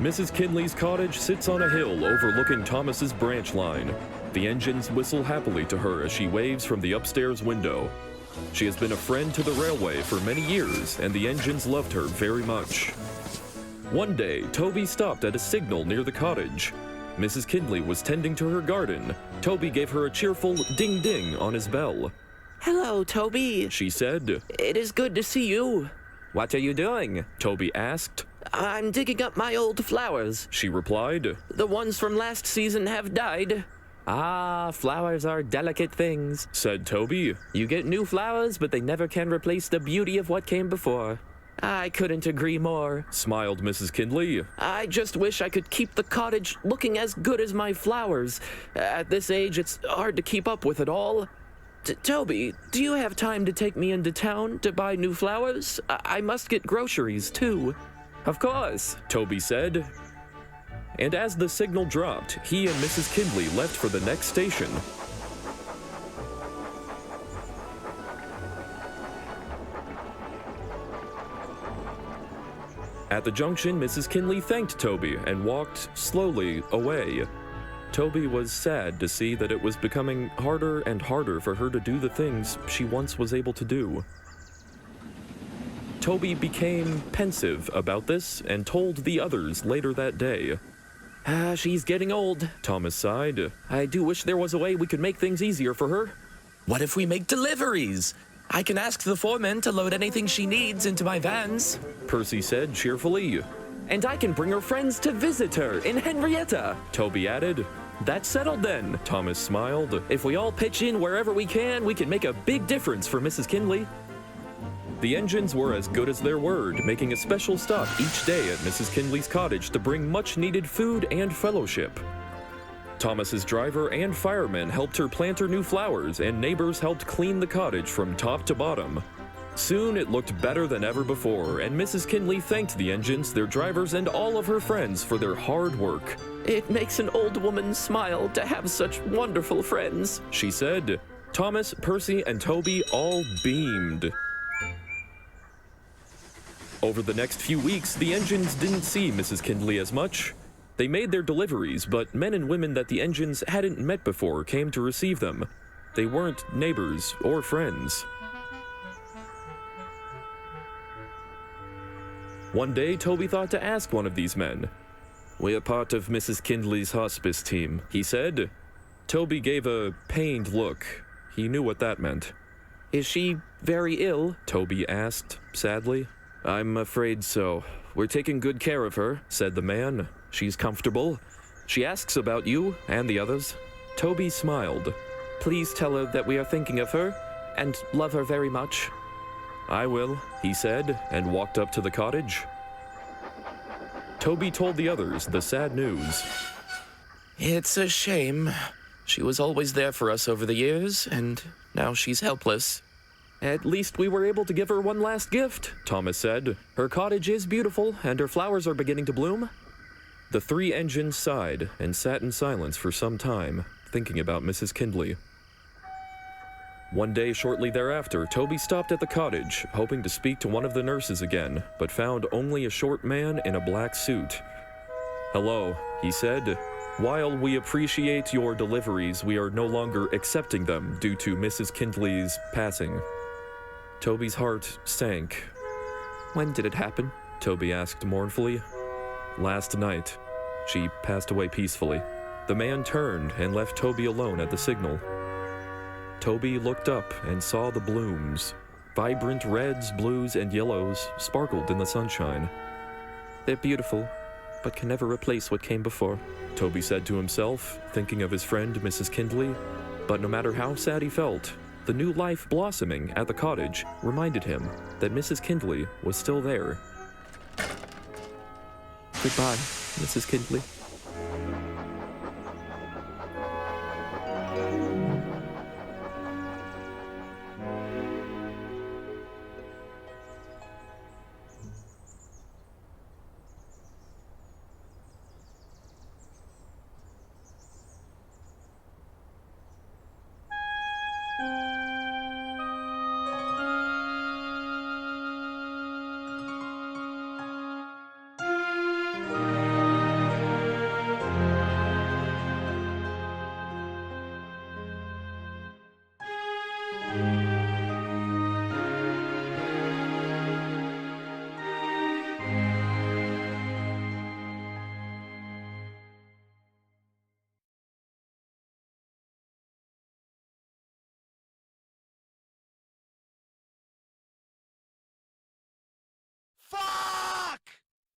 Mrs. Kinley's cottage sits on a hill overlooking Thomas's branch line. The engines whistle happily to her as she waves from the upstairs window. She has been a friend to the railway for many years, and the engines loved her very much. One day, Toby stopped at a signal near the cottage. Mrs. Kindley was tending to her garden. Toby gave her a cheerful ding-ding on his bell. "Hello, Toby," she said. "It is good to see you." "What are you doing?" Toby asked. "I'm digging up my old flowers. She replied. The ones from last season have died." "Ah, flowers are delicate things," said Toby. "You get new flowers, but they never can replace the beauty of what came before." "I couldn't agree more," smiled Mrs. Kindley. "I just wish I could keep the cottage looking as good as my flowers. At this age, it's hard to keep up with it all. Toby, do you have time to take me into town to buy new flowers? I must get groceries, too." "Of course," Toby said. And as the signal dropped, he and Mrs. Kindley left for the next station. At the junction, Mrs. Kindley thanked Toby and walked slowly away. Toby was sad to see that it was becoming harder and harder for her to do the things she once was able to do. Toby became pensive about this and told the others later that day. She's getting old," Thomas sighed. "I do wish there was a way we could make things easier for her." "What if we make deliveries? I can ask the foreman to load anything she needs into my vans," Percy said cheerfully. "And I can bring her friends to visit her in Henrietta," Toby added. "That's settled then." Thomas smiled. "If we all pitch in wherever we can make a big difference for Mrs. Kindley." The engines were as good as their word, making a special stop each day at Mrs. Kindley's cottage to bring much-needed food and fellowship. Thomas's driver and firemen helped her plant her new flowers, and neighbors helped clean the cottage from top to bottom. Soon it looked better than ever before, and Mrs. Kindley thanked the engines, their drivers, and all of her friends for their hard work. "It makes an old woman smile to have such wonderful friends," she said. Thomas, Percy, and Toby all beamed. Over the next few weeks, the engines didn't see Mrs. Kindley as much. They made their deliveries, but men and women that the engines hadn't met before came to receive them. They weren't neighbors or friends. One day, Toby thought to ask one of these men. "We're part of Mrs. Kindley's hospice team," he said. Toby gave a pained look. He knew what that meant. "Is she very ill?" Toby asked, sadly. "I'm afraid so. We're taking good care of her," said the man. "She's comfortable. She asks about you and the others." Toby smiled. "Please tell her that we are thinking of her and love her very much." "I will," he said, and walked up to the cottage. Toby told the others the sad news. "It's a shame. She was always there for us over the years, and now she's helpless." "At least we were able to give her one last gift," Thomas said. "Her cottage is beautiful, and her flowers are beginning to bloom." The three engines sighed and sat in silence for some time, thinking about Mrs. Kindley. One day shortly thereafter, Toby stopped at the cottage, hoping to speak to one of the nurses again, but found only a short man in a black suit. "Hello," he said. "While we appreciate your deliveries, we are no longer accepting them due to Mrs. Kindley's passing." Toby's heart sank. "When did it happen?" Toby asked mournfully. "Last night. She passed away peacefully." The man turned and left Toby alone at the signal. Toby looked up and saw the blooms. Vibrant reds, blues, and yellows sparkled in the sunshine. "They're beautiful, but can never replace what came before," Toby said to himself, thinking of his friend Mrs. Kindley. But no matter how sad he felt, the new life blossoming at the cottage reminded him that Mrs. Kindley was still there. "Goodbye, Mrs. Kindley."